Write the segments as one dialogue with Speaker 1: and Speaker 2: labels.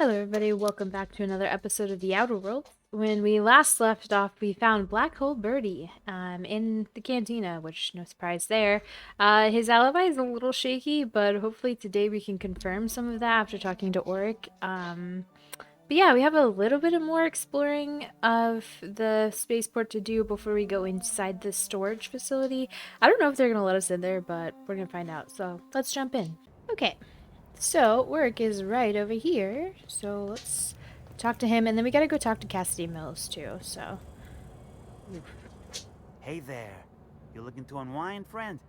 Speaker 1: Hello, everybody. Welcome back to another episode of The Outer Worlds. When we last left off, we found Black Hole Birdie in the cantina, which no surprise there. His alibi is a little shaky, but hopefully today we can confirm some of that after talking to Auric. But yeah, we have a little bit of more exploring of the spaceport to do before we go inside the storage facility. I don't know if they're going to let us in there, but we're going to find out. So let's jump in. Okay. So, work is right over here. So, let's talk to him. And then we gotta go talk to Cassidy Mills, too. So.
Speaker 2: Hey there. You looking to unwind, friend?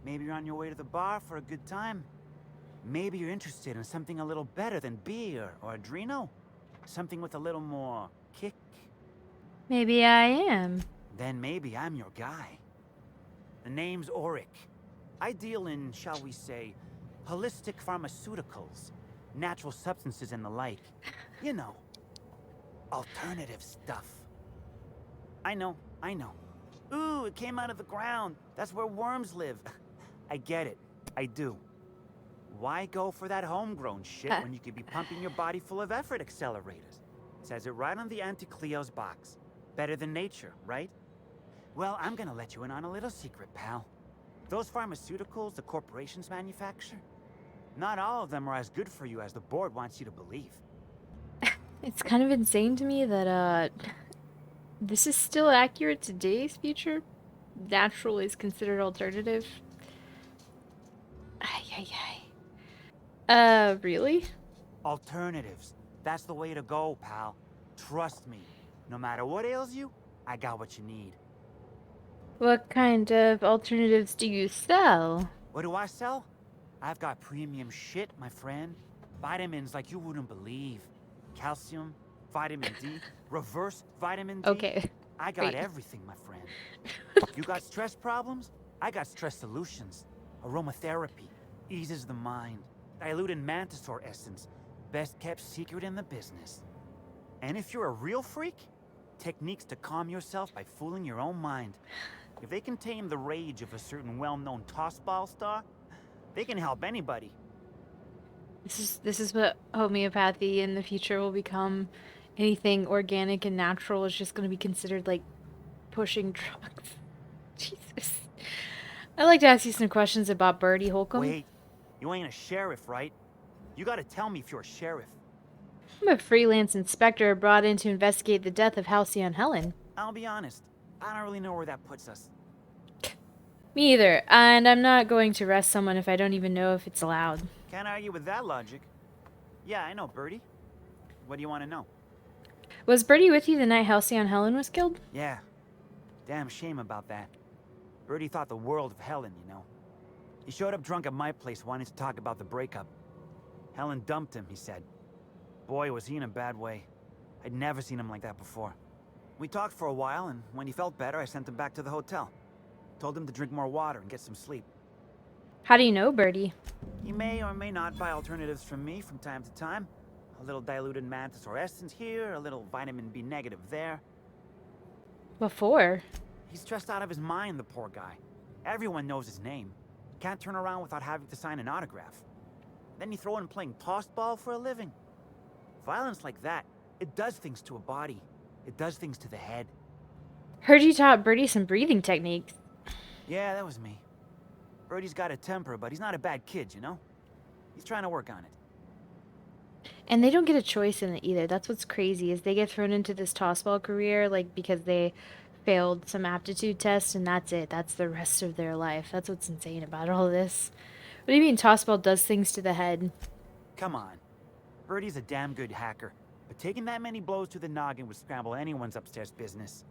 Speaker 2: Maybe you're on your way to the bar for a good time? Maybe you're interested in something a little better than beer or Adreno? Something with a little more kick?
Speaker 1: Maybe I am.
Speaker 2: Then maybe I'm your guy. The name's Auric. I deal in, shall we say, holistic pharmaceuticals, natural substances and the like. You know, alternative stuff. I know. Ooh, it came out of the ground. That's where worms live. I get it. I do. Why go for that homegrown shit when you could be pumping your body full of effort accelerators? Says it right on the Anti-Cleo's box. Better than nature, right? Well, I'm gonna let you in on a little secret, pal. Those pharmaceuticals the corporations manufacture, not all of them are as good for you as the board wants you to believe.
Speaker 1: It's kind of insane to me that, this is still accurate to today's future. Natural is considered alternative. Ay, ay, ay. Really?
Speaker 2: Alternatives. That's the way to go, pal. Trust me. No matter what ails you, I got what you need.
Speaker 1: What kind of alternatives do you sell?
Speaker 2: What do I sell? I've got premium shit, my friend. Vitamins like you wouldn't believe. Calcium, vitamin D, reverse vitamin D.
Speaker 1: Okay.
Speaker 2: I got
Speaker 1: Wait.
Speaker 2: everything, my friend. You got stress problems? I got stress solutions. Aromatherapy eases the mind. Diluted mantisaur essence, best kept secret in the business. And if you're a real freak, techniques to calm yourself by fooling your own mind. If they can tame the rage of a certain well-known tossball star, they can help anybody.
Speaker 1: This is what homeopathy in the future will become. Anything organic and natural is just going to be considered like pushing drugs. Jesus. I'd like to ask you some questions about Birdie Holcomb.
Speaker 2: Wait, you ain't a sheriff, right? You gotta tell me if you're a sheriff.
Speaker 1: I'm a freelance inspector brought in to investigate the death of Halcyon Helen.
Speaker 2: I'll be honest, I don't really know where that puts us.
Speaker 1: Me either, and I'm not going to arrest someone if I don't even know if it's allowed.
Speaker 2: Can't argue with that logic. Yeah, I know, Birdie. What do you want to know?
Speaker 1: Was Birdie with you the night Halcyon Helen was killed?
Speaker 2: Yeah. Damn shame about that. Birdie thought the world of Helen, you know. He showed up drunk at my place wanting to talk about the breakup. Helen dumped him, he said. Boy, was he in a bad way. I'd never seen him like that before. We talked for a while, and when he felt better, I sent him back to the hotel. Told him to drink more water and get some sleep.
Speaker 1: How do you know Birdie?
Speaker 2: He may or may not buy alternatives from me from time to time. A little diluted mantisaur essence here, a little vitamin B negative there.
Speaker 1: Before?
Speaker 2: He's stressed out of his mind, the poor guy. Everyone knows his name. Can't turn around without having to sign an autograph. Then you throw in playing tossball for a living. Violence like that, it does things to a body. It does things to the head.
Speaker 1: Heard you taught Birdie some breathing techniques.
Speaker 2: Yeah, that was me. Birdie's got a temper, but he's not a bad kid, you know? He's trying to work on it.
Speaker 1: And they don't get a choice in it either. That's what's crazy, is they get thrown into this tossball career, like, because they failed some aptitude tests, and that's it. That's the rest of their life. That's what's insane about all this. What do you mean tossball does things to the head?
Speaker 2: Come on. Birdie's a damn good hacker, but taking that many blows to the noggin would scramble anyone's upstairs business.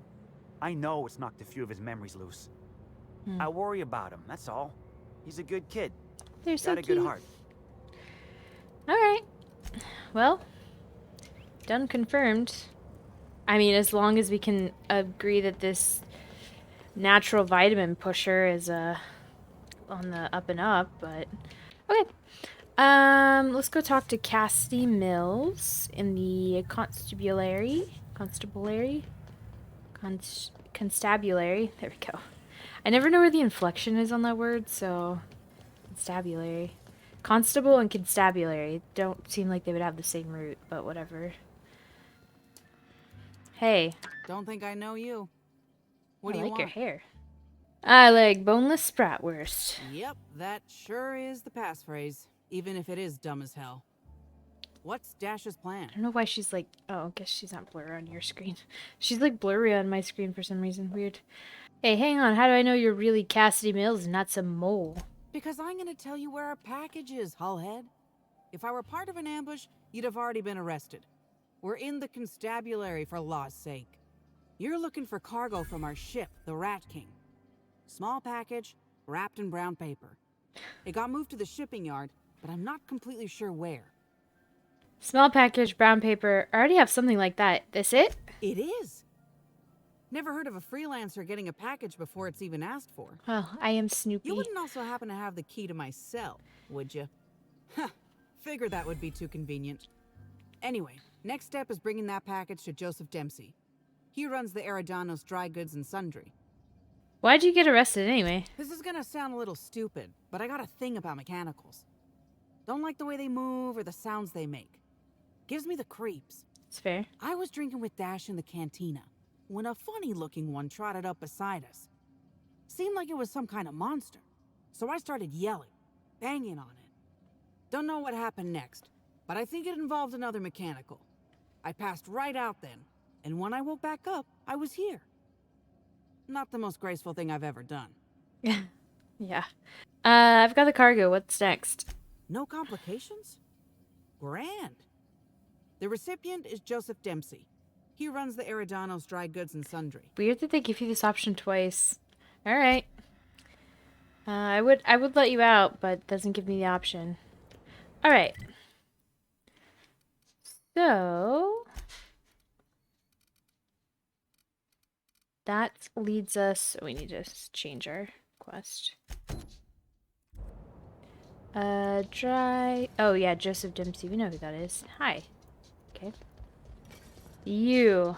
Speaker 2: I know it's knocked a few of his memories loose. I worry about him, that's all. He's a good kid.
Speaker 1: They're so
Speaker 2: Got a good
Speaker 1: cute.
Speaker 2: heart.
Speaker 1: Alright. Well, done confirmed. I mean, as long as we can agree that this natural vitamin pusher is on the up and up, but okay. Let's go talk to Cassidy Mills in the constabulary. There we go. I never know where the inflection is on that word, so constabulary. Constable and constabulary don't seem like they would have the same root, but whatever. Hey,
Speaker 3: Don't think I know you. What
Speaker 1: I
Speaker 3: do you
Speaker 1: like your
Speaker 3: want?
Speaker 1: hair. I like boneless bratwurst.
Speaker 3: Yep, that sure is the passphrase, even if it is dumb as hell. What's Dash's plan?
Speaker 1: I don't know why she's like, oh, I guess she's not blurry on your screen. She's like blurry on my screen for some reason. Weird. Hey, hang on. How do I know you're really Cassidy Mills and not some mole?
Speaker 3: Because I'm gonna tell you where our package is, hullhead. If I were part of an ambush, you'd have already been arrested. We're in the constabulary, for law's sake. You're looking for cargo from our ship, the Rat King. Small package, wrapped in brown paper. It got moved to the shipping yard, but I'm not completely sure where.
Speaker 1: Small package, brown paper. I already have something like that. This it?
Speaker 3: It is. Never heard of a freelancer getting a package before it's even asked for.
Speaker 1: Well, I am
Speaker 3: You
Speaker 1: Snoopy.
Speaker 3: wouldn't also happen to have the key to my cell, would you? Huh, figure that would be too convenient. Anyway, next step is bringing that package to Joseph Dempsey. He runs the Eridanos Dry Goods and Sundry.
Speaker 1: Why'd you get arrested anyway?
Speaker 3: This is gonna sound a little stupid, but I got a thing about mechanicals. Don't like the way they move or the sounds they make. Gives me the creeps.
Speaker 1: It's fair.
Speaker 3: I was drinking with Dash in the cantina when a funny-looking one trotted up beside us. Seemed like it was some kind of monster, so I started yelling, banging on it. Don't know what happened next, but I think it involved another mechanical. I passed right out then, and when I woke back up, I was here. Not the most graceful thing I've ever done.
Speaker 1: Yeah. I've got the cargo. What's next?
Speaker 3: No complications? Grand. The recipient is Joseph Dempsey. He runs the Eridanos Dry Goods and Sundry.
Speaker 1: Weird that they give you this option twice. All right. I would let you out, but it doesn't give me the option. All right. So that leads us. We need to change our quest. Dry. Oh yeah, Joseph Dempsey. We know who that is. Hi. Okay. You.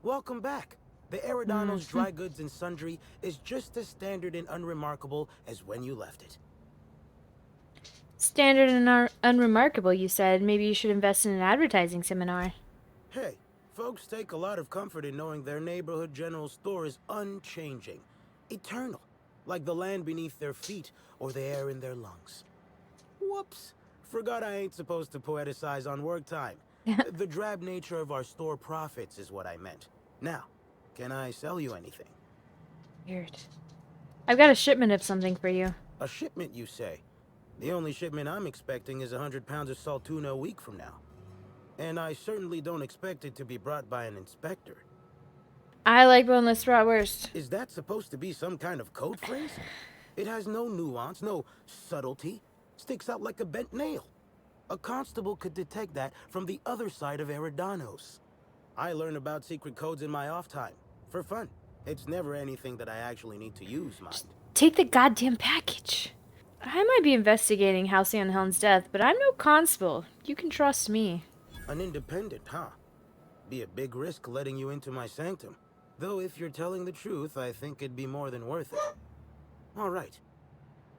Speaker 4: Welcome back. The Eridanos Dry Goods and Sundry is just as standard and unremarkable as when you left it.
Speaker 1: Standard and unremarkable, you said. Maybe you should invest in an advertising seminar.
Speaker 4: Hey, folks take a lot of comfort in knowing their neighborhood general store is unchanging, eternal, like the land beneath their feet or the air in their lungs. Whoops. Forgot I ain't supposed to poeticize on work time. The drab nature of our store profits is what I meant. Now, can I sell you anything?
Speaker 1: Weird. I've got a shipment of something for you.
Speaker 4: A shipment, you say? The only shipment I'm expecting is 100 pounds of salt tuna a week from now. And I certainly don't expect it to be brought by an inspector.
Speaker 1: I like boneless bratwurst.
Speaker 4: Is that supposed to be some kind of code phrase? It has no nuance, no subtlety. Sticks out like a bent nail. A constable could detect that from the other side of Eridanos. I learn about secret codes in my off time. For fun. It's never anything that I actually need to use, mind.
Speaker 1: Take the goddamn package. I might be investigating Halcyon Helm's death, but I'm no constable. You can trust me.
Speaker 4: An independent, huh? Be a big risk letting you into my sanctum. Though if you're telling the truth, I think it'd be more than worth it. All right.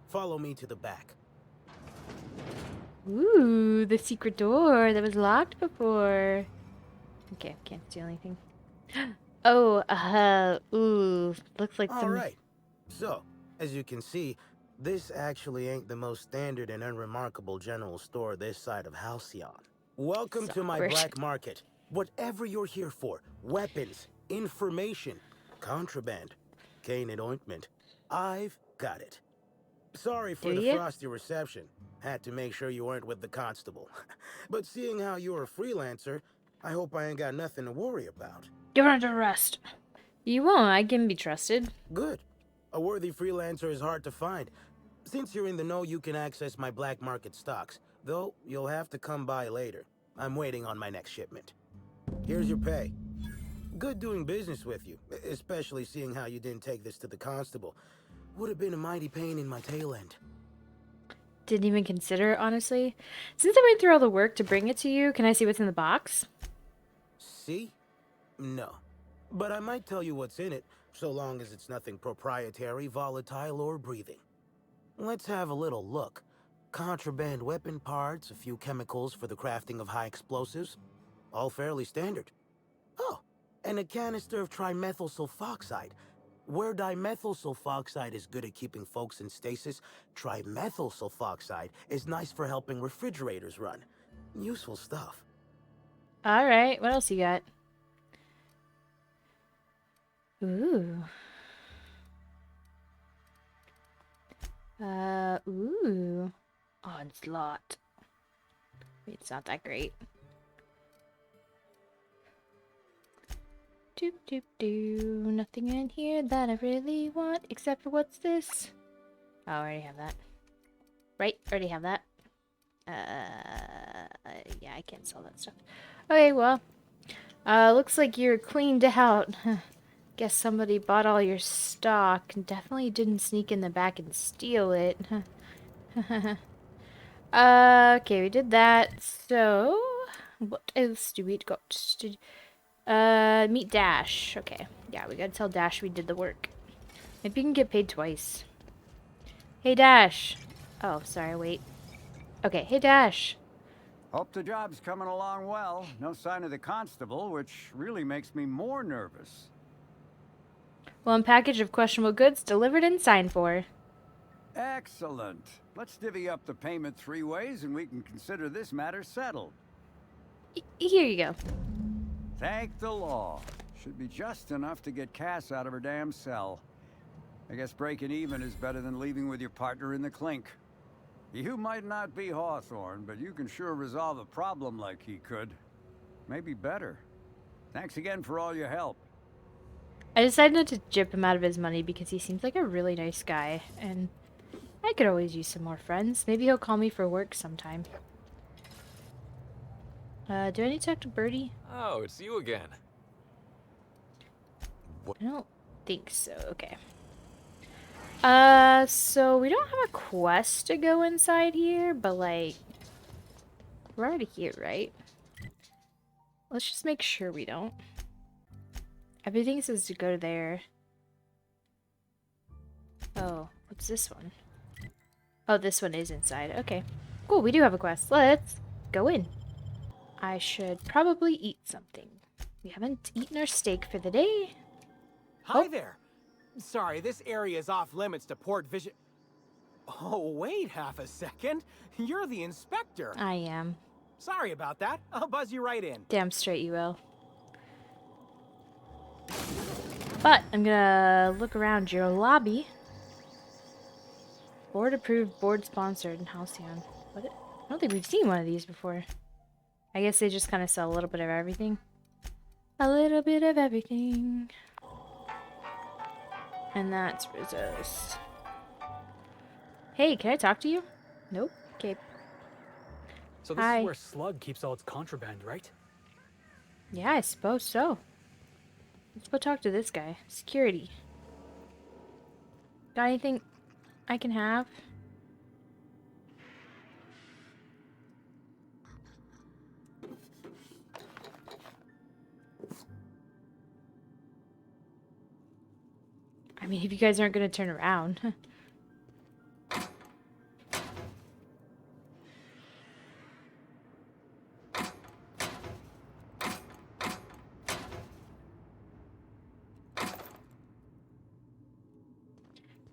Speaker 4: Follow me to the back.
Speaker 1: Ooh, the secret door that was locked before. Okay, can't steal anything. Oh, ooh, looks like
Speaker 4: All
Speaker 1: some...
Speaker 4: right. So, as you can see, this actually ain't the most standard and unremarkable general store this side of Halcyon. Welcome to my
Speaker 1: Awkward.
Speaker 4: black market. Whatever you're here for, weapons, information, contraband, cane and ointment, I've got it. Sorry for
Speaker 1: Do
Speaker 4: the
Speaker 1: ya?
Speaker 4: frosty reception. Had to make sure you weren't with the constable. But seeing how you're a freelancer, I hope I ain't got nothing to worry about.
Speaker 1: You're under arrest. You won't. I can be trusted.
Speaker 4: Good. A worthy freelancer is hard to find. Since you're in the know, you can access my black market stocks. Though, you'll have to come by later. I'm waiting on my next shipment. Here's your pay. Good doing business with you, especially seeing how you didn't take this to the constable. Would have been a mighty pain in my tail end.
Speaker 1: Didn't even consider it, honestly. Since I went through all the work to bring it to you, can I see what's in the box?
Speaker 4: See? No. But I might tell you what's in it, so long as it's nothing proprietary, volatile, or breathing. Let's have a little look. Contraband weapon parts, a few chemicals for the crafting of high explosives. All fairly standard. Oh, and a canister of trimethyl sulfoxide. Where dimethyl sulfoxide is good at keeping folks in stasis, trimethyl sulfoxide is nice for helping refrigerators run. Useful stuff.
Speaker 1: Alright, what else you got? Ooh. Ooh. Onslaught. It's not that great. Doop doop doo. Nothing in here that I really want, except for what's this? Oh, I already have that. Right, already have that. Yeah, I can't sell that stuff. Okay, well, looks like you're cleaned out. Guess somebody bought all your stock and definitely didn't sneak in the back and steal it. Okay, we did that. So, what else do we got? Meet Dash. Okay, yeah, we gotta tell Dash we did the work. Maybe you can get paid twice. Hey, Dash. Oh, sorry, wait. Okay, hey, Dash.
Speaker 5: Hope the job's coming along well. No sign of the constable, which really makes me more nervous.
Speaker 1: One package of questionable goods delivered and signed for.
Speaker 5: Excellent. Let's divvy up the payment 3 ways and we can consider this matter settled.
Speaker 1: Here you go.
Speaker 5: Thank the law. Should be just enough to get Cass out of her damn cell. I guess breaking even is better than leaving with your partner in the clink. You might not be Hawthorne, but you can sure resolve a problem like he could. Maybe better. Thanks again for all your help.
Speaker 1: I decided not to jip him out of his money because he seems like a really nice guy, and I could always use some more friends. Maybe he'll call me for work sometime. Do I need to talk to Birdie?
Speaker 6: Oh, it's you again.
Speaker 1: I don't think so. Okay. So we don't have a quest to go inside here, but like, we're already here, right? Let's just make sure we don't. Everything says to go there. Oh, what's this one? Oh, this one is inside. Okay. Cool, we do have a quest. Let's go in. I should probably eat something. We haven't eaten our steak for the day.
Speaker 7: Hi there. Sorry, this area is off limits to port vision. Oh, wait half a second. You're the inspector.
Speaker 1: I am.
Speaker 7: Sorry about that. I'll buzz you right in.
Speaker 1: Damn straight you will. But I'm gonna look around your lobby. Board approved, board sponsored, and Halcyon. What? I don't think we've seen one of these before. I guess they just kind of sell a little bit of everything. A little bit of everything. And that's Rizzo's. Hey, can I talk to you? Nope. Okay.
Speaker 6: So this
Speaker 1: Hi.
Speaker 6: is where Slug keeps all its contraband, right?
Speaker 1: Yeah, I suppose so. Let's go talk to this guy. Security. Got anything I can have? I mean, if you guys aren't going to turn around.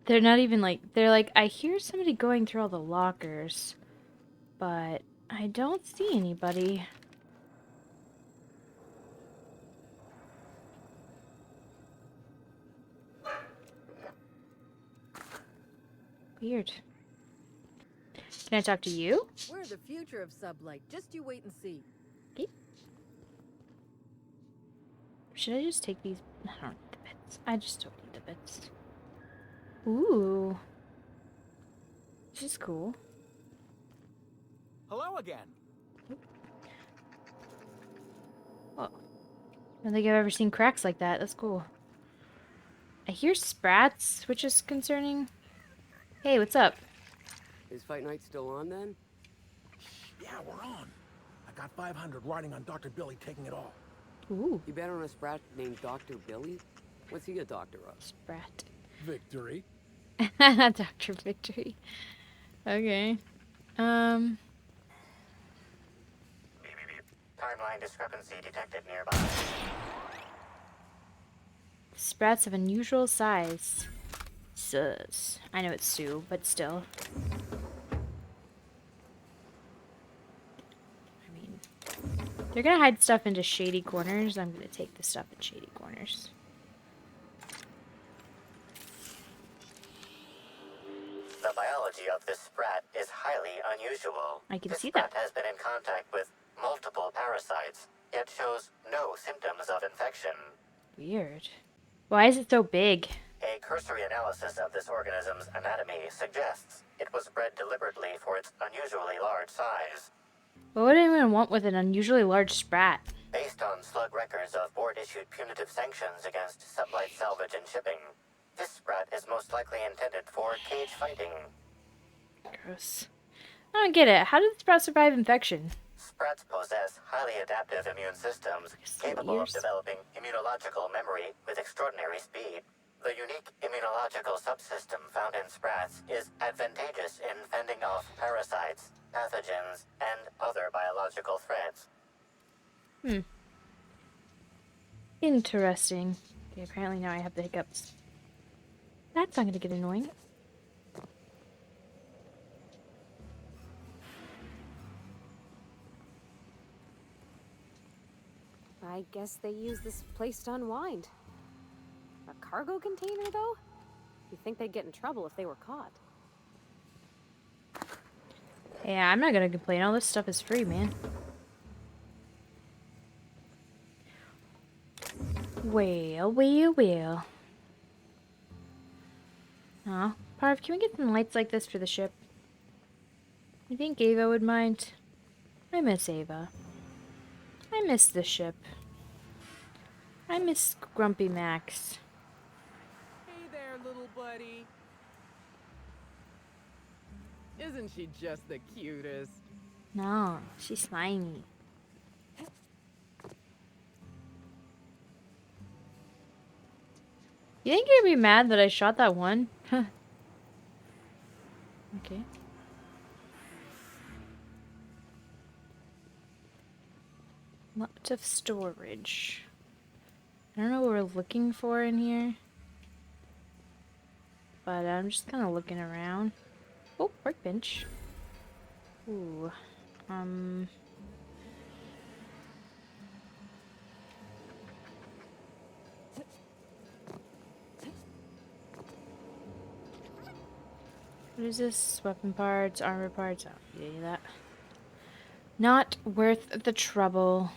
Speaker 1: They're not even like, they're like, I hear somebody going through all the lockers, but I don't see anybody. Weird. Can I talk to you?
Speaker 8: We're the future of sublight. Just you wait and see.
Speaker 1: Okay. Should I just take these? I don't need the bits. I just don't need the bits. Ooh. This is cool.
Speaker 7: Hello again.
Speaker 1: Oh. I don't think I've ever seen cracks like that. That's cool. I hear sprats, which is concerning. Hey, what's up?
Speaker 9: Is Fight Night still on then?
Speaker 4: Yeah, we're on. I got 500 riding on Dr. Billy taking it all.
Speaker 1: Ooh.
Speaker 9: You bet on a sprat named Dr. Billy? What's he a doctor of?
Speaker 1: Sprat.
Speaker 4: Victory.
Speaker 1: Dr. Victory. Okay. Um,
Speaker 10: Timeline discrepancy detected nearby.
Speaker 1: sprats of unusual size. Sus. I know it's Sue, but still. I mean, they're gonna hide stuff into shady corners. I'm gonna take the stuff in shady corners.
Speaker 10: The biology of this sprat is highly unusual.
Speaker 1: I can
Speaker 10: This
Speaker 1: see
Speaker 10: sprat
Speaker 1: that.
Speaker 10: has been in contact with multiple parasites, yet shows no symptoms of infection.
Speaker 1: Weird. Why is it so big?
Speaker 10: A cursory analysis of this organism's anatomy suggests it was bred deliberately for its unusually large size.
Speaker 1: What would anyone want with an unusually large sprat?
Speaker 10: Based on slug records of board-issued punitive sanctions against sublight salvage and shipping, this sprat is most likely intended for cage fighting.
Speaker 1: Gross. I don't get it. How did the sprout survive infection?
Speaker 10: Sprats possess highly adaptive immune systems capable of developing immunological memory with extraordinary speed. The unique immunological subsystem found in sprats is advantageous in fending off parasites, pathogens, and other biological threats.
Speaker 1: Interesting. Okay, apparently now I have the hiccups. That's not going to get annoying.
Speaker 11: I guess they use this place to unwind. A cargo container, though? You'd think they'd get in trouble if they were caught.
Speaker 1: Yeah, I'm not going to complain. All this stuff is free, man. Well. Aw, Parv, can we get some lights like this for the ship? You think Ava would mind? I miss Ava. I miss the ship. I miss Grumpy Max.
Speaker 12: Hey there, little buddy. Isn't she just the cutest?
Speaker 1: No, she's slimy. You think you'd be mad that I shot that one? Okay. Lots of storage. I don't know what we're looking for in here. But I'm just kind of looking around. Oh, workbench. Ooh. What is this? Weapon parts, armor parts. Oh, yeah, that. Not worth the trouble.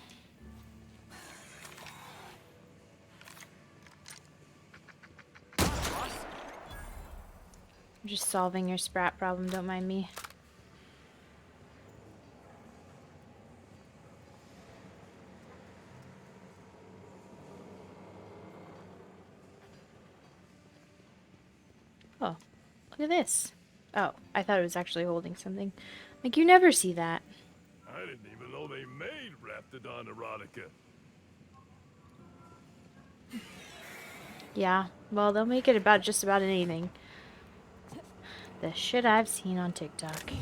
Speaker 1: I'm just solving your sprat problem, don't mind me. Oh, look at this. Oh, I thought it was actually holding something. Like, you never see that.
Speaker 13: I didn't even know they made Raptidon erotica.
Speaker 1: Yeah, well, they'll make it about just about anything. The shit I've seen on TikTok.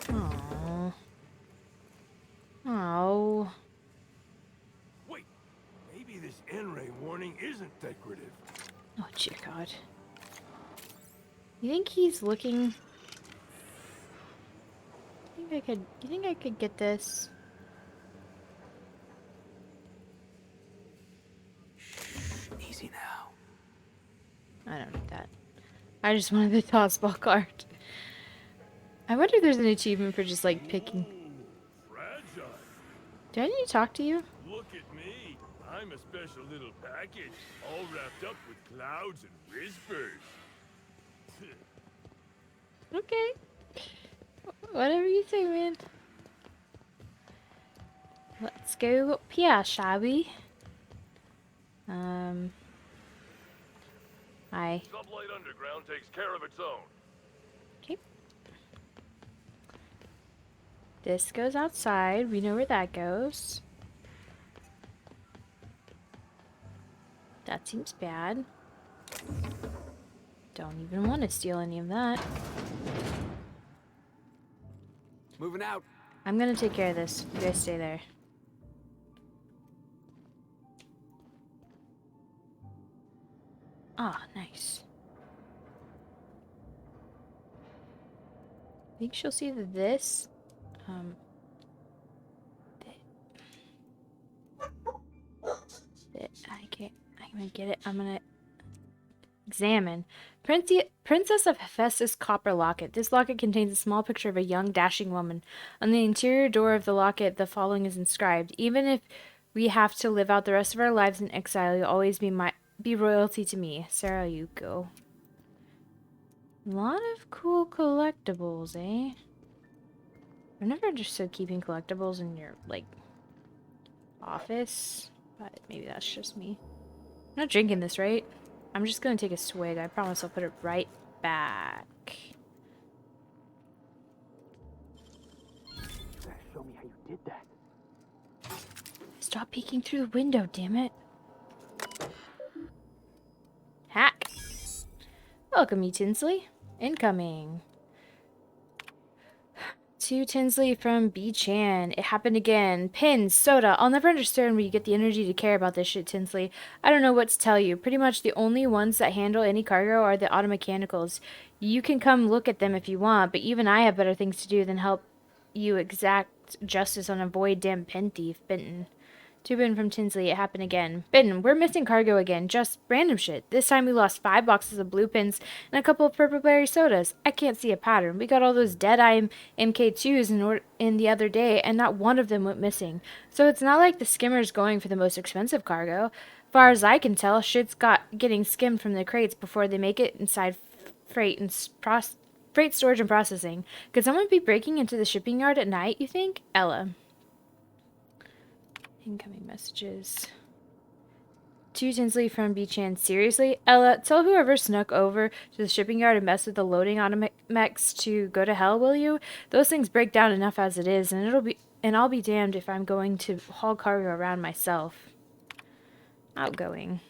Speaker 1: Oh. Oh.
Speaker 13: Wait, maybe this N-ray warning isn't decorative.
Speaker 1: Oh, dear God. You think he's looking? You think I could get this?
Speaker 4: Shh, easy now.
Speaker 1: I don't need that. I just wanted the tossball card. I wonder if there's an achievement for just like picking.
Speaker 13: Ooh, fragile.
Speaker 1: Do I need to talk to you?
Speaker 13: Look at me. I'm a special little package, all wrapped up with clouds and whispers.
Speaker 1: Okay. Whatever you say, man. Let's go up here, shall we? Hi.
Speaker 13: Sublight Underground takes care of its own.
Speaker 1: Okay. This goes outside. We know where that goes. That seems bad. Don't even want to steal any of that.
Speaker 7: Moving out.
Speaker 1: I'm gonna take care of this. You guys stay there. Ah, nice. I think she'll see this. I'm gonna get it. I'm gonna examine. Princess of Hephaestus copper locket. This locket contains a small picture of a young, dashing woman. On the interior door of the locket, the following is inscribed: "Even if we have to live out the rest of our lives in exile, you'll always be royalty to me, Sarah Yuko." A lot of cool collectibles, eh? I've never understood keeping collectibles in your, like, office, but maybe that's just me. I'm not drinking this, right? I'm just gonna take a swig. I promise I'll put it right back.
Speaker 7: Show me how you did that.
Speaker 1: Stop peeking through the window, damn it. Hack. Welcome, you Tinsley. Incoming. To Tinsley from B-Chan. It happened again. Pins, soda. I'll never understand where you get the energy to care about this shit, Tinsley. I don't know what to tell you. Pretty much the only ones that handle any cargo are the automechanicals. You can come look at them if you want, but even I have better things to do than help you exact justice on a void damn pin thief, Benton. To Ben from Tinsley, it happened again. Benton, we're missing cargo again. Just random shit. This time we lost 5 boxes of blue pins and a couple of purple berry sodas. I can't see a pattern. We got all those Deadeye MK2s in the other day, and not one of them went missing. So it's not like the skimmer's going for the most expensive cargo. Far as I can tell, shit's getting skimmed from the crates before they make it inside freight storage and processing. Could someone be breaking into the shipping yard at night, you think? Ella. Incoming messages. To Tinsley from B-Chan. Seriously? Ella, tell whoever snuck over to the shipping yard and messed with the loading automex to go to hell, will you? Those things break down enough as it is, and I'll be damned if I'm going to haul cargo around myself. Outgoing.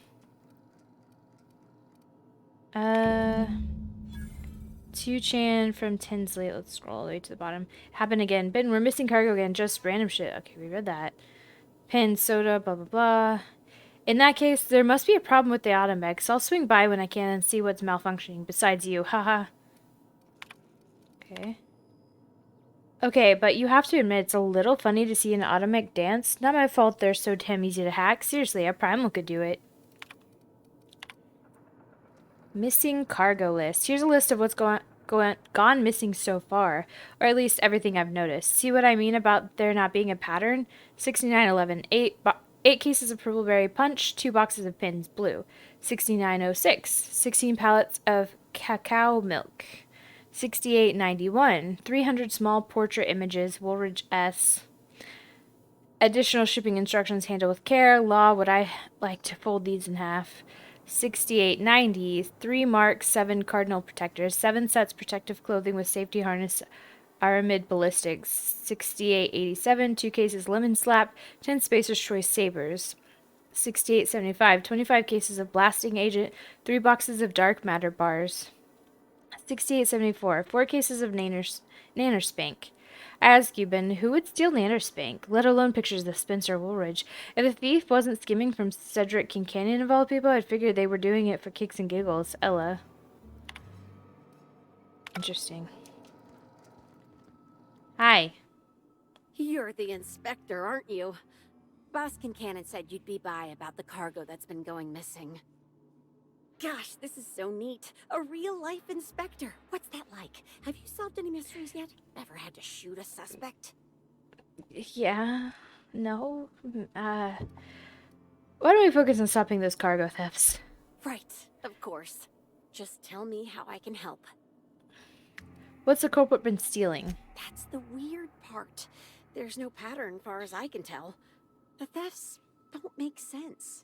Speaker 1: To-Chan from Tinsley. Let's scroll all the way to the bottom. Happened again. Ben, we're missing cargo again. Just random shit. Okay, we read that. Pen, soda, blah, blah, blah. In that case, there must be a problem with the automex. I'll swing by when I can and see what's malfunctioning, besides you. Haha. Okay. Okay, but you have to admit, it's a little funny to see an automech dance. Not my fault they're so damn easy to hack. Seriously, a primal could do it. Missing cargo list. Here's a list of what's gone missing so far, or at least everything I've noticed. See what I mean about there not being a pattern? 6911, 8 cases of purple berry punch, 2 boxes of pins, blue. 6906, 16 pallets of cacao milk. 6891, 300 small portrait images, Woolridge S. Additional shipping instructions, handle with care. Law, would I like to fold these in half? 6890, 3 marks, 7 cardinal protectors, 7 sets protective clothing with safety harness, Aramid ballistics. 6887, 2 cases lemon slap, 10 spacer's choice sabers. 6875, 25 cases of blasting agent, 3 boxes of dark matter bars. 6874, 4 cases of Nanerspank. I ask you, Ben, who would steal Nanerspank, let alone pictures of Spencer Woolridge? If the thief wasn't skimming from Cedric Kincannon of all people, I'd figured they were doing it for kicks and giggles. Ella. Interesting. Hi.
Speaker 11: You're the inspector, aren't you? Boss Kincannon said you'd be by about the cargo that's been going missing. Gosh, this is so neat. A real-life inspector. What's that like? Have you solved any mysteries yet? Ever had to shoot a suspect?
Speaker 1: Yeah. No. Why don't we focus on stopping those cargo thefts?
Speaker 11: Right, of course. Just tell me how I can help.
Speaker 1: What's the culprit been stealing?
Speaker 11: That's the weird part. There's no pattern, far as I can tell. The thefts don't make sense.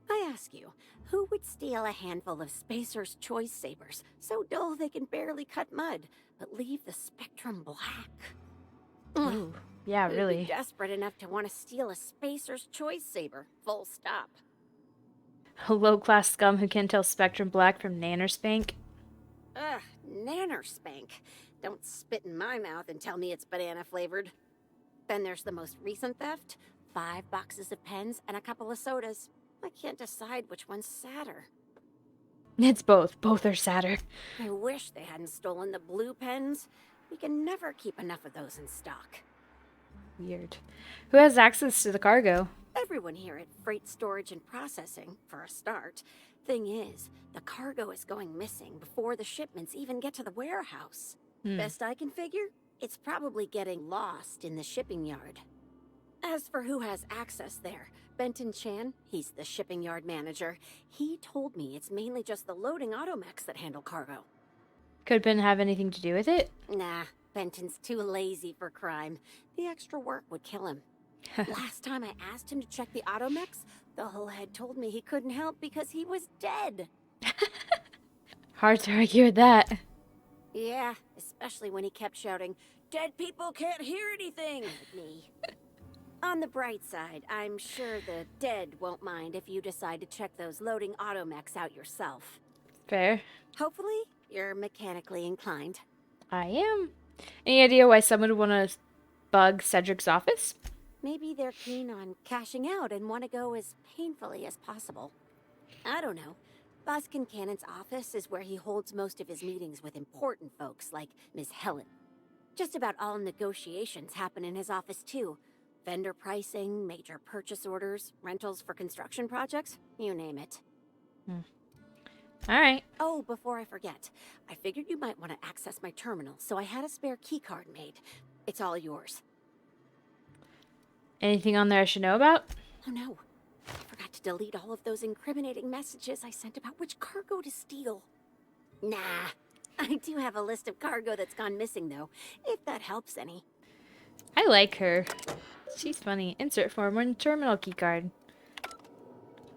Speaker 11: I ask you, who would steal a handful of Spacer's Choice sabers, so dull they can barely cut mud, but leave the spectrum black?
Speaker 1: Ooh, yeah,
Speaker 11: Who'd
Speaker 1: really.
Speaker 11: be desperate enough to want to steal a Spacer's Choice saber, full stop.
Speaker 1: A low-class scum who can't tell Spectrum Black from Nanerspank?
Speaker 11: Ugh, Nanerspank. Don't spit in my mouth and tell me it's banana flavored. Then there's the most recent theft. 5 boxes of pens and a couple of sodas. I can't decide which one's sadder.
Speaker 1: It's both. Both are sadder.
Speaker 11: I wish they hadn't stolen the blue pens. We can never keep enough of those in stock.
Speaker 1: Weird. Who has access to the cargo?
Speaker 11: Everyone here at Freight Storage and Processing, for a start. Thing is, the cargo is going missing before the shipments even get to the warehouse. Best I can figure, it's probably getting lost in the shipping yard. As for who has access there, Benton Chan, he's the shipping yard manager, he told me it's mainly just the loading automechs that handle cargo.
Speaker 1: Could Ben have anything to do with it?
Speaker 11: Nah, Benton's too lazy for crime. The extra work would kill him. Last time I asked him to check the automechs, the whole head told me he couldn't help because he was dead.
Speaker 1: Hard to argue with that.
Speaker 11: Yeah, especially when he kept shouting, "Dead people can't hear anything," at me. On the bright side, I'm sure the dead won't mind if you decide to check those loading automechs out yourself.
Speaker 1: Fair.
Speaker 11: Hopefully, you're mechanically inclined.
Speaker 1: I am. Any idea why someone would want to bug Cedric's office?
Speaker 11: Maybe they're keen on cashing out and want to go as painfully as possible. I don't know. Boss Kincannon's office is where he holds most of his meetings with important folks like Miss Helen. Just about all negotiations happen in his office too. Vendor pricing, major purchase orders, rentals for construction projects, you name it.
Speaker 1: All right.
Speaker 11: Oh, before I forget, I figured you might want to access my terminal, so I had a spare keycard made. It's all yours.
Speaker 1: Anything on there I should know about?
Speaker 11: Oh no, I forgot to delete all of those incriminating messages I sent about which cargo to steal. Nah, I do have a list of cargo that's gone missing though, if that helps any.
Speaker 1: I like her. She's funny. Insert form one terminal keycard.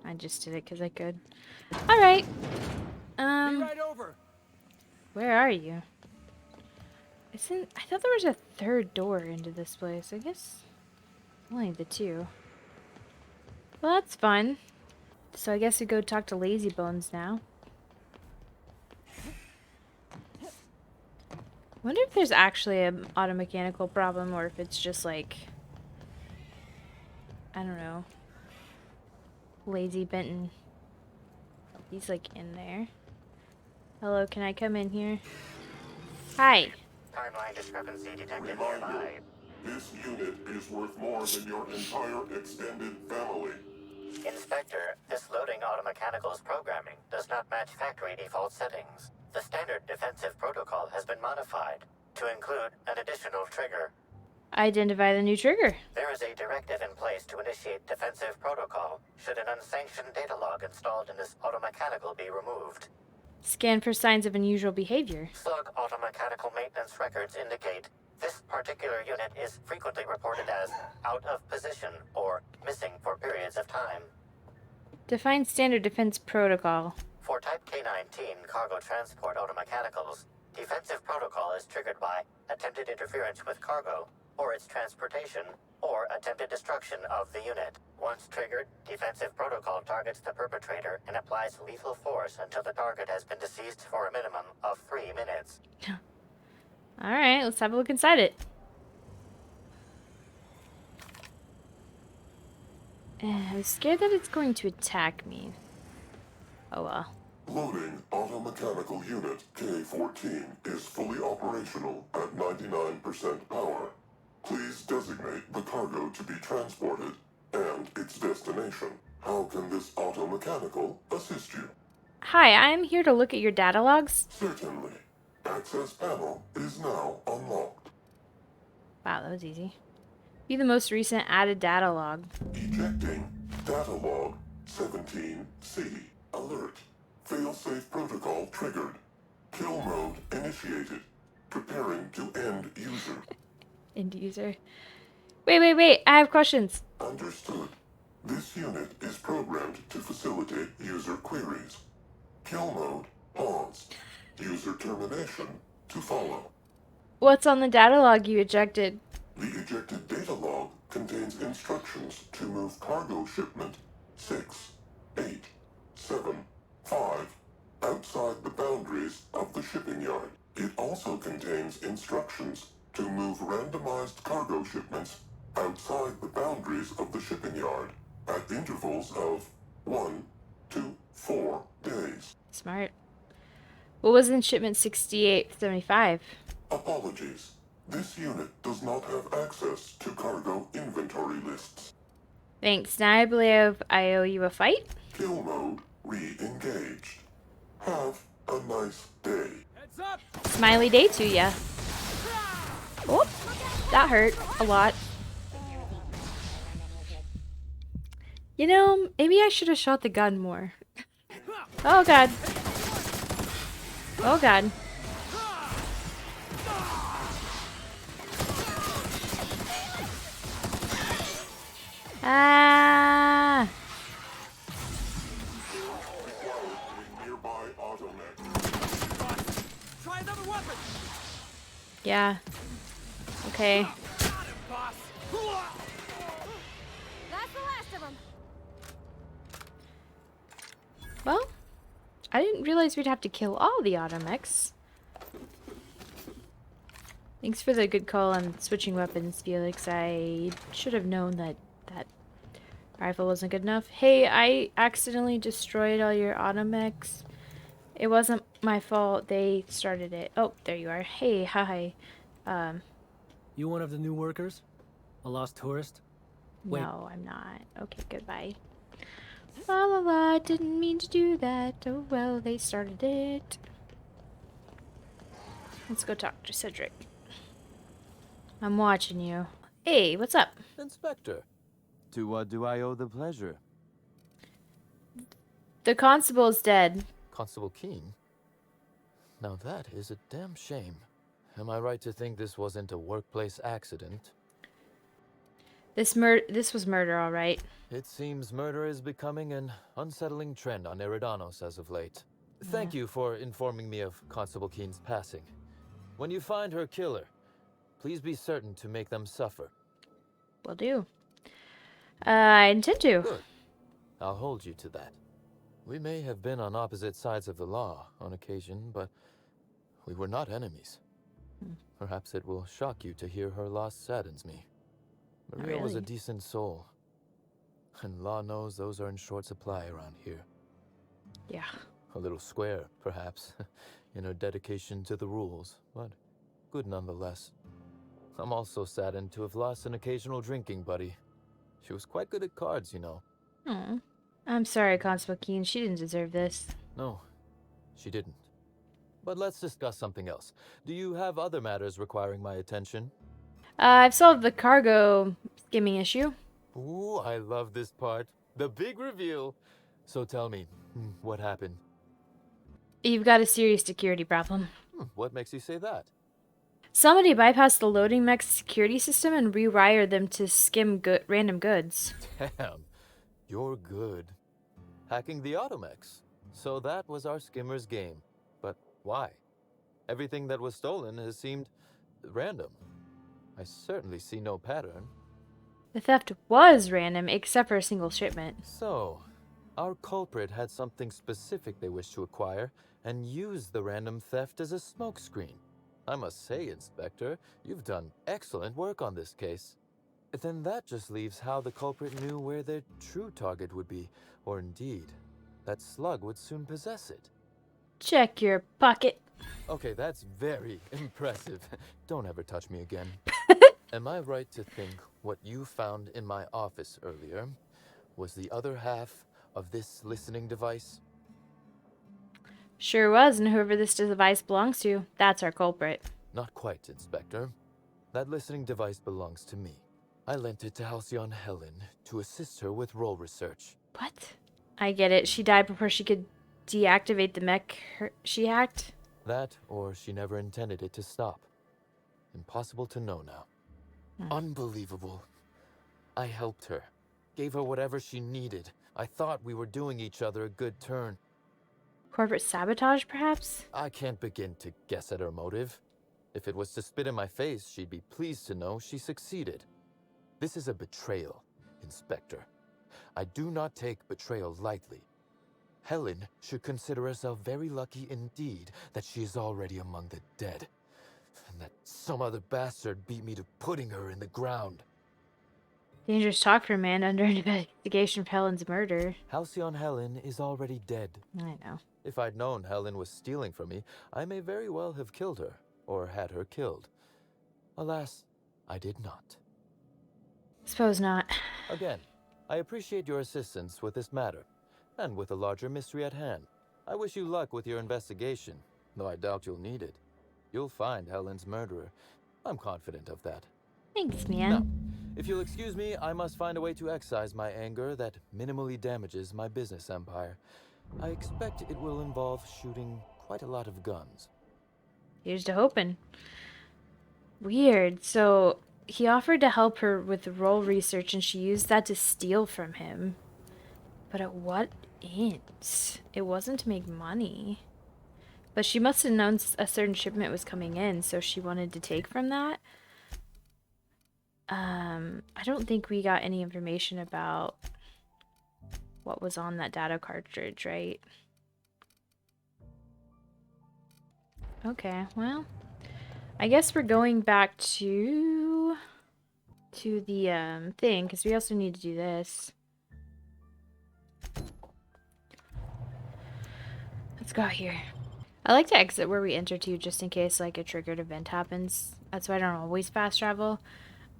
Speaker 1: I just did it because I could. All right.
Speaker 7: Be right over.
Speaker 1: Where are you? I thought there was a third door into this place. I guess only the two. Well, that's fun. So I guess we go talk to Lazy Bones now. Wonder if there's actually an automechanical problem or if it's just like, I don't know, Lazy Benton. He's like in there. Hello, can I come in here? Hi.
Speaker 10: Timeline discrepancy detected nearby.
Speaker 14: This unit is worth more than your entire extended family.
Speaker 10: Inspector, this loading automechanical's programming does not match factory default settings. The standard defensive protocol has been modified to include an additional trigger.
Speaker 1: Identify the new trigger.
Speaker 10: There is a directive in place to initiate defensive protocol should an unsanctioned data log installed in this automechanical be removed.
Speaker 1: Scan for signs of unusual behavior.
Speaker 10: Slug automechanical maintenance records indicate this particular unit is frequently reported as out of position or missing for periods of time.
Speaker 1: Define standard defense protocol.
Speaker 10: For Type K-19 cargo transport automechanicals, defensive protocol is triggered by attempted interference with cargo, or its transportation, or attempted destruction of the unit. Once triggered, defensive protocol targets the perpetrator and applies lethal force until the target has been deceased for a minimum of 3 minutes.
Speaker 1: Alright, let's have a look inside it. I was scared that it's going to attack me. Oh well.
Speaker 14: Loading automechanical unit K-14 is fully operational at 99% power. Please designate the cargo to be transported and its destination. How can this automechanical assist you?
Speaker 1: Hi, I'm here to look at your data logs.
Speaker 14: Certainly. Access panel is now unlocked.
Speaker 1: Wow, that was easy. View the most recent added data log.
Speaker 14: Ejecting data log 17C. Alert. Failsafe protocol triggered. Kill mode initiated. Preparing to end user.
Speaker 1: End user. Wait. I have questions.
Speaker 14: Understood. This unit is programmed to facilitate user queries. Kill mode paused. User termination to follow.
Speaker 1: What's on the data log you ejected?
Speaker 14: The ejected data log contains instructions to move cargo shipment 6, 8, 7, 5 outside the boundaries of the shipping yard. It also contains instructions to move randomized cargo shipments outside the boundaries of the shipping yard at intervals of 1 to 4 days.
Speaker 1: Smart. What was in shipment 6875?
Speaker 14: Apologies. This unit does not have access to cargo inventory lists.
Speaker 1: Thanks. Now I believe I owe you a fight.
Speaker 14: Kill mode re-engaged. Have a nice day.
Speaker 7: Heads up!
Speaker 1: Smiley day to ya. Oh, that hurt a lot. You know, maybe I should have shot the gun more. Oh god. Oh god. Ah.
Speaker 7: Try another weapon.
Speaker 1: Yeah. Okay.
Speaker 11: That's the last of them.
Speaker 1: Well, I didn't realize we'd have to kill all the automechs. Thanks for the good call on switching weapons, Felix. I should have known that that rifle wasn't good enough. Hey, I accidentally destroyed all your automechs. It wasn't my fault. They started it. Oh, there you are. Hey, hi.
Speaker 6: You one of the new workers? A lost tourist? Wait.
Speaker 1: No, I'm not. Okay, goodbye. La la la, didn't mean to do that. Oh well, they started it. Let's go talk to Cedric. I'm watching you. Hey, what's up?
Speaker 15: Inspector, to what do I owe the pleasure?
Speaker 1: The constable's dead.
Speaker 15: Constable Keene? Now that is a damn shame. Am I right to think this wasn't a workplace accident?
Speaker 1: This was murder, all right.
Speaker 15: It seems murder is becoming an unsettling trend on Eridanos as of late. Thank you for informing me of Constable Keene's passing. When you find her killer, please be certain to make them suffer.
Speaker 1: Will do. I intend to.
Speaker 15: Good. I'll hold you to that. We may have been on opposite sides of the law on occasion, but we were not enemies. Perhaps it will shock you to hear her loss saddens me. Maria was a decent soul. And law knows those are in short supply around here.
Speaker 1: Yeah.
Speaker 15: A little square, perhaps, in her dedication to the rules, but good nonetheless. I'm also saddened to have lost an occasional drinking buddy. She was quite good at cards, you know.
Speaker 1: Oh, I'm sorry, Constable Keene. She didn't deserve this.
Speaker 15: No, she didn't. But let's discuss something else. Do you have other matters requiring my attention?
Speaker 1: I've solved the cargo skimming issue.
Speaker 15: Ooh, I love this part. The big reveal. So tell me, what happened?
Speaker 1: You've got a serious security problem.
Speaker 15: What makes you say that?
Speaker 1: Somebody bypassed the loading mech's security system and rewired them to skim random goods.
Speaker 15: Damn, you're good. Hacking the automechs. So that was our skimmer's game. But why? Everything that was stolen has seemed random. I certainly see no pattern.
Speaker 1: The theft was random, except for a single shipment.
Speaker 15: So, our culprit had something specific they wished to acquire, and used the random theft as a smokescreen. I must say, Inspector, you've done excellent work on this case. Then that just leaves how the culprit knew where their true target would be, or indeed, that slug would soon possess it.
Speaker 1: Check your pocket.
Speaker 15: Okay, that's very impressive. Don't ever touch me again. Am I right to think what you found in my office earlier was the other half of this listening device?
Speaker 1: Sure was, and whoever this device belongs to, that's our culprit.
Speaker 15: Not quite, Inspector. That listening device belongs to me. I lent it to Halcyon Helen to assist her with role research.
Speaker 1: What? I get it. She died before she could deactivate the mech she hacked?
Speaker 15: That, or she never intended it to stop. Impossible to know now. Unbelievable. I helped her. Gave her whatever she needed. I thought we were doing each other a good turn.
Speaker 1: Corporate sabotage, perhaps?
Speaker 15: I can't begin to guess at her motive. If it was to spit in my face, she'd be pleased to know she succeeded. This is a betrayal, Inspector. I do not take betrayal lightly. Helen should consider herself very lucky indeed that she is already among the dead, and that some other bastard beat me to putting her in the ground.
Speaker 1: Dangerous talk for a man under investigation for Helen's murder.
Speaker 15: Halcyon Helen is already dead.
Speaker 1: I know.
Speaker 15: If I'd known Helen was stealing from me, I may very well have killed her, or had her killed. Alas, I did not.
Speaker 1: Suppose not.
Speaker 15: Again, I appreciate your assistance with this matter, and with the larger mystery at hand. I wish you luck with your investigation, though I doubt you'll need it. You'll find Helen's murderer. I'm confident of that.
Speaker 1: Thanks, man.
Speaker 15: Now, if you'll excuse me, I must find a way to excise my anger that minimally damages my business empire. I expect it will involve shooting quite a lot of guns.
Speaker 1: Here's to hoping. Weird. So he offered to help her with role research and she used that to steal from him. But at what end? It wasn't to make money. But she must have known a certain shipment was coming in, so she wanted to take from that. I don't think we got any information about what was on that data cartridge, right? Okay, well, I guess we're going back to the thing, because we also need to do this. Let's go here. I like to exit where we enter to, just in case like a triggered event happens. That's why I don't always fast travel.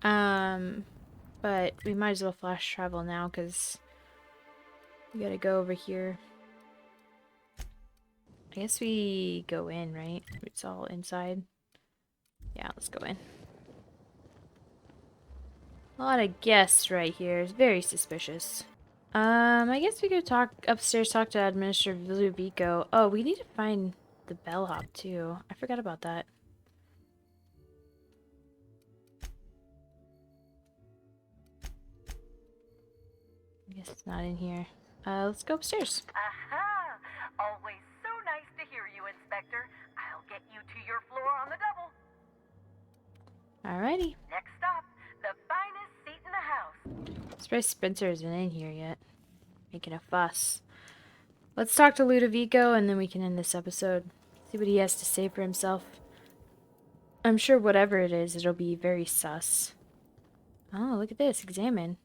Speaker 1: But we might as well flash travel now, because we gotta go over here. I guess we go in, right? It's all inside. Yeah, let's go in. A lot of guests right here. It's very suspicious. I guess we could talk upstairs, talk to Administrator Ludovico. Oh, we need to find the bellhop too. I forgot about that. I guess it's not in here. Let's go upstairs.
Speaker 16: Aha! Always so nice to hear you, Inspector. I'll get you to your floor on the double.
Speaker 1: Alrighty.
Speaker 16: Next stop, the finest seat in the house.
Speaker 1: Surprised Spencer isn't in here yet. Making a fuss. Let's talk to Ludovico and then we can end this episode. See what he has to say for himself. I'm sure whatever it is, it'll be very sus. Oh, look at this. Examine.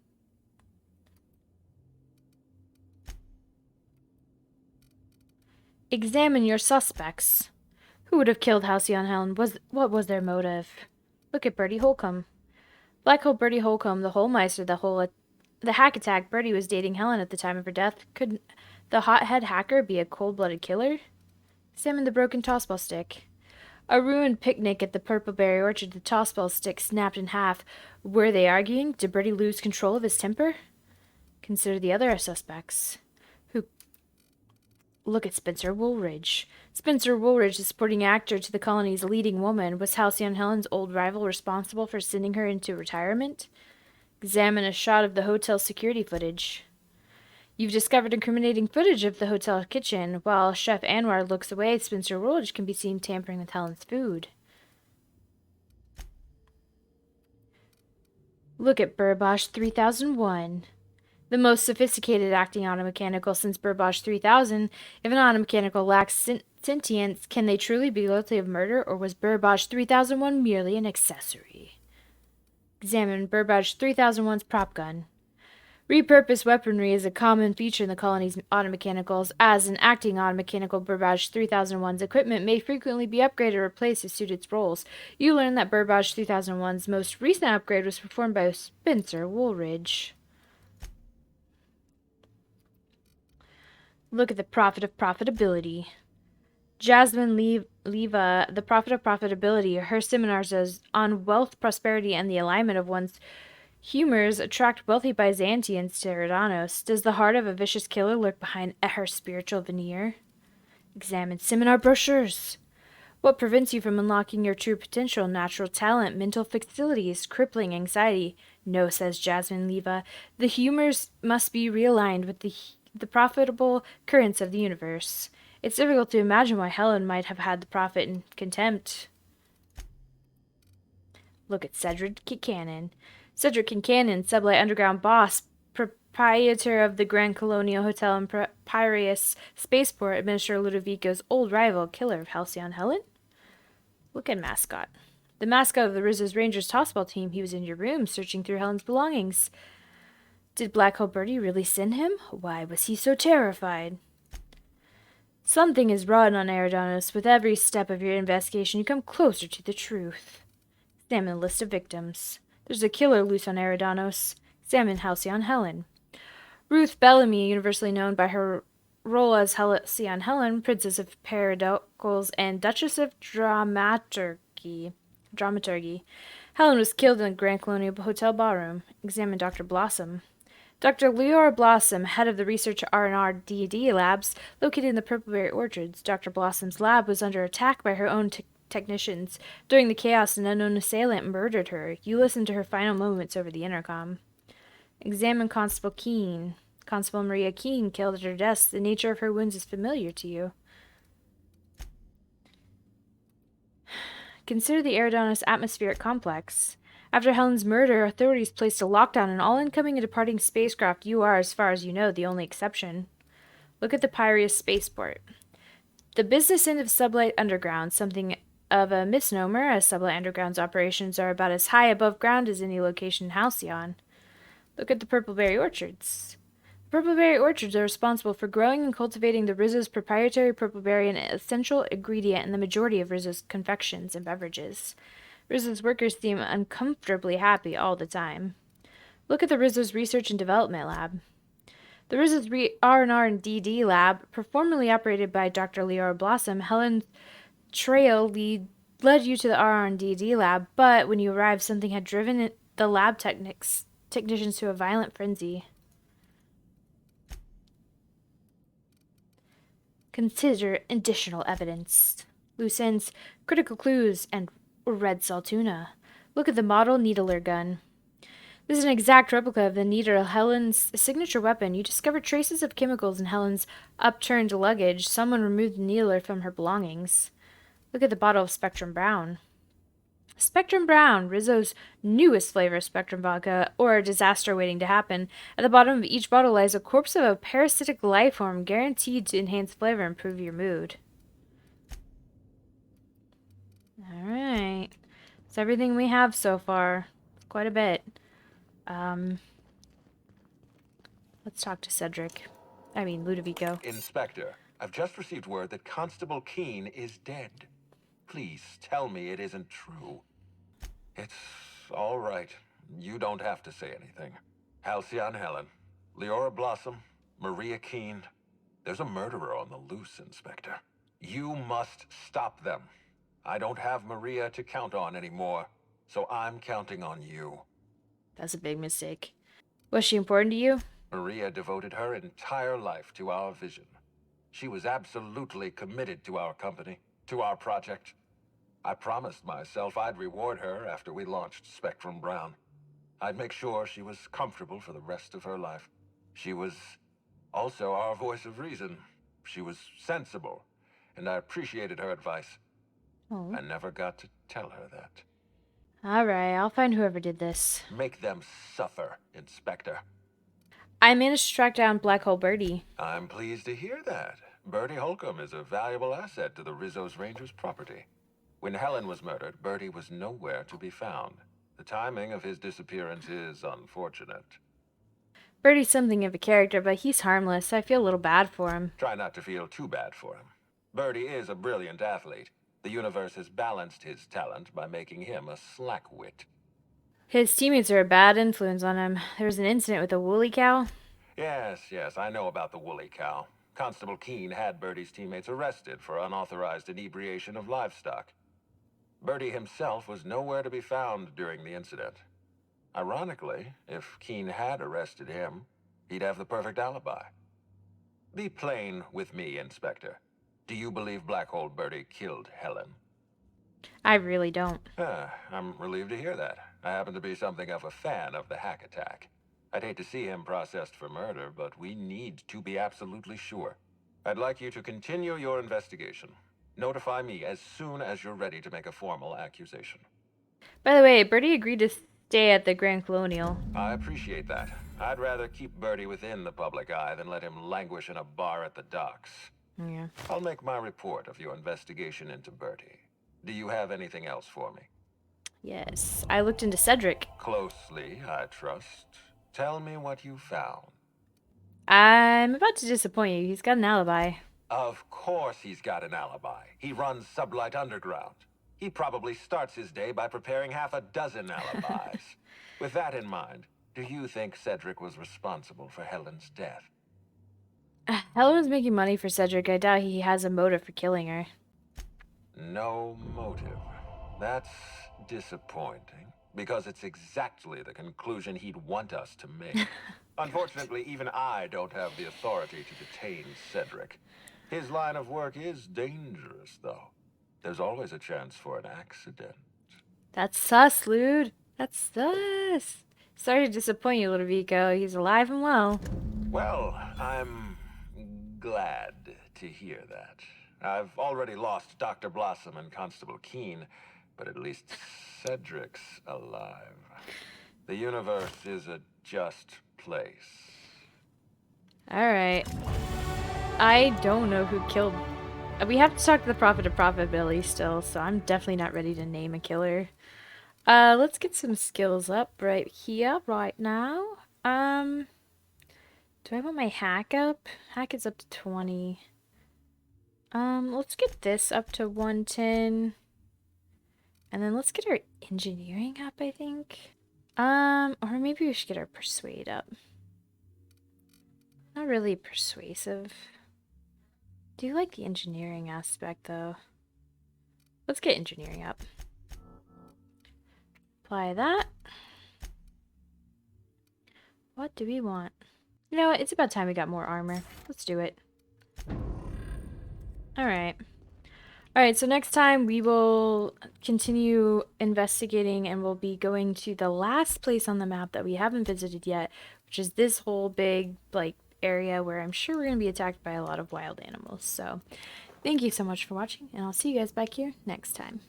Speaker 1: Examine your suspects. Who would have killed Halcyon Helen? What was their motive? Look at Bertie Holcomb. Black Hole Bertie Holcomb, the Holmeister, the hack attack. Bertie was dating Helen at the time of her death. Could the hothead hacker be a cold-blooded killer? Examine the broken tossball stick. A ruined picnic at the Purpleberry Orchard. The tossball stick snapped in half. Were they arguing? Did Bertie lose control of his temper? Consider the other suspects. Look at Spencer Woolridge. Spencer Woolridge, the supporting actor to the colony's leading woman. Was Halcyon Helen's old rival responsible for sending her into retirement? Examine a shot of the hotel security footage. You've discovered incriminating footage of the hotel kitchen. While Chef Anwar looks away, Spencer Woolridge can be seen tampering with Helen's food. Look at Burbosh 3001. The most sophisticated acting automechanical since Burbosh 3000. If an automechanical lacks sentience, can they truly be guilty of murder, or was Burbosh 3001 merely an accessory? Examine Burbosh 3001's prop gun. Repurposed weaponry is a common feature in the colony's automechanicals. As an acting automechanical, Burbosh 3001's equipment may frequently be upgraded or replaced to suit its roles. You learn that Burbosh 3001's most recent upgrade was performed by Spencer Woolridge. Look at the prophet of profitability. Jasmine Leva, the prophet of profitability. Her seminars on wealth, prosperity, and the alignment of one's humors attract wealthy Byzantians to Eridanos. Does the heart of a vicious killer lurk behind her spiritual veneer? Examine seminar brochures. What prevents you from unlocking your true potential? Natural talent, mental facilities, crippling anxiety? No, says Jasmine Leva. The humors must be realigned with the profitable currents of the universe. It's difficult to imagine why Helen might have had the prophet in contempt. Look at Cedric Kincannon. Cedric Kincannon, Sublight Underground boss, proprietor of the Grand Colonial Hotel in Piraeus Spaceport, Administrator Ludovico's old rival, killer of Halcyon Helen? Look at mascot. The mascot of the Rizzo's Rangers tossball team. He was in your room, searching through Helen's belongings. Did Black Hole Birdie really send him? Why was he so terrified? Something is rotten on Eridanos. With every step of your investigation, you come closer to the truth. Examine the list of victims. There's a killer loose on Eridanos. Examine Halcyon Helen. Ruth Bellamy, universally known by her role as Halcyon Helen, Princess of Paradoxals and Duchess of Dramaturgy. Helen was killed in the Grand Colonial Hotel ballroom. Examine Dr. Blossom. Dr. Leora Blossom, head of the Research R&R D&D labs located in the Purpleberry Orchards. Dr. Blossom's lab was under attack by her own technicians. During the chaos, an unknown assailant murdered her. You listened to her final moments over the intercom. Examine Constable Keene. Constable Maria Keene killed at her desk. The nature of her wounds is familiar to you. Consider the Eridanos atmospheric complex. After Helen's murder, authorities placed a lockdown on all incoming and departing spacecraft. You are, as far as you know, the only exception. Look at the Piraeus spaceport. The business end of Sublight Underground, something of a misnomer, as Sublight Underground's operations are about as high above ground as any location in Halcyon. Look at the Purpleberry Orchards. The Purpleberry Orchards are responsible for growing and cultivating the Rizzo's proprietary purpleberry, an essential ingredient in the majority of Rizzo's confections and beverages. Rizzo's workers seem uncomfortably happy all the time. Look at the Rizzo's Research and Development Lab. The Rizzo's R&R and DD lab, formerly operated by Dr. Leora Blossom, Helen's trail led you to the R&D lab, but when you arrived, something had driven the lab technicians to a violent frenzy. Consider additional evidence. Loose ends, critical clues, and red saltuna. Look at the model needler gun. This is an exact replica of the needler, Helen's signature weapon. You discovered traces of chemicals in Helen's upturned luggage. Someone removed the needler from her belongings. Look at the bottle of Spectrum Brown. Spectrum Brown, Rizzo's newest flavor of Spectrum vodka, or a disaster waiting to happen. At the bottom of each bottle lies a corpse of a parasitic life form guaranteed to enhance flavor and improve your mood. Alright. That's everything we have so far. Quite a bit. Let's talk to Cedric. I mean, Ludovico.
Speaker 17: Inspector, I've just received word that Constable Keene is dead. Please tell me it isn't true. It's all right. You don't have to say anything. Halcyon Helen, Leora Blossom, Maria Keene. There's a murderer on the loose, Inspector. You must stop them. I don't have Maria to count on anymore, so I'm counting on you.
Speaker 1: That's a big mistake. Was she important to you?
Speaker 17: Maria devoted her entire life to our vision. She was absolutely committed to our company, to our project. I promised myself I'd reward her after we launched Spectrum Brown. I'd make sure she was comfortable for the rest of her life. She was also our voice of reason. She was sensible, and I appreciated her advice.
Speaker 1: Oh.
Speaker 17: I never got to tell her that.
Speaker 1: Alright, I'll find whoever did this.
Speaker 17: Make them suffer, Inspector.
Speaker 1: I managed to track down Black Hole Birdie.
Speaker 17: I'm pleased to hear that. Bertie Holcomb is a valuable asset to the Rizzo's Rangers property. When Helen was murdered, Bertie was nowhere to be found. The timing of his disappearance is unfortunate.
Speaker 1: Birdie's something of a character, but he's harmless. I feel a little bad for him.
Speaker 17: Try not to feel too bad for him. Bertie is a brilliant athlete. The universe has balanced his talent by making him a slackwit.
Speaker 1: His teammates are a bad influence on him. There was an incident with a woolly cow.
Speaker 17: Yes, I know about the woolly cow. Constable Keene had Bertie's teammates arrested for unauthorized inebriation of livestock. Bertie himself was nowhere to be found during the incident. Ironically, if Keene had arrested him, he'd have the perfect alibi. Be plain with me, Inspector. Do you believe Black Hole Birdie killed Helen?
Speaker 1: I really don't.
Speaker 17: I'm relieved to hear that. I happen to be something of a fan of the hack attack. I'd hate to see him processed for murder, but we need to be absolutely sure. I'd like you to continue your investigation. Notify me as soon as you're ready to make a formal accusation.
Speaker 1: By the way, Birdie agreed to stay at the Grand Colonial.
Speaker 17: I appreciate that. I'd rather keep Bertie within the public eye than let him languish in a bar at the docks.
Speaker 1: Yeah.
Speaker 17: I'll make my report of your investigation into Bertie. Do you have anything else for me?
Speaker 1: Yes, I looked into Cedric.
Speaker 17: Closely, I trust. Tell me what you found.
Speaker 1: I'm about to disappoint you. He's got an alibi.
Speaker 17: Of course he's got an alibi. He runs Sublight Underground. He probably starts his day by preparing half a dozen alibis. With that in mind, do you think Cedric was responsible for Helen's death?
Speaker 1: Helen was making money for Cedric. I doubt he has a motive for killing her.
Speaker 17: No motive. That's disappointing, because it's exactly the conclusion he'd want us to make. Unfortunately, even I don't have the authority to detain Cedric. His line of work is dangerous, though. There's always a chance for an accident.
Speaker 1: That's sus, Lude. That's sus. Sorry to disappoint you, Ludovico. He's alive and well.
Speaker 17: Well, I'm glad to hear that. I've already lost Dr. Blossom and Constable Keene, but at least Cedric's alive. The universe is a just place.
Speaker 1: Alright. I don't know who killed... We have to talk to the Prophet of Profitability still, so I'm definitely not ready to name a killer. Let's get some skills up right here, right now. Do I want my hack up? Hack is up to 20. Let's get this up to 110. And then let's get our engineering up, I think. Or maybe we should get our persuade up. Not really persuasive. Do you like the engineering aspect, though? Let's get engineering up. Apply that. What do we want? You know what? It's about time we got more armor. Let's do it. Alright. Alright, so next time we will continue investigating and we'll be going to the last place on the map that we haven't visited yet, which is this whole big, like, area where I'm sure we're going to be attacked by a lot of wild animals. So, thank you so much for watching, and I'll see you guys back here next time.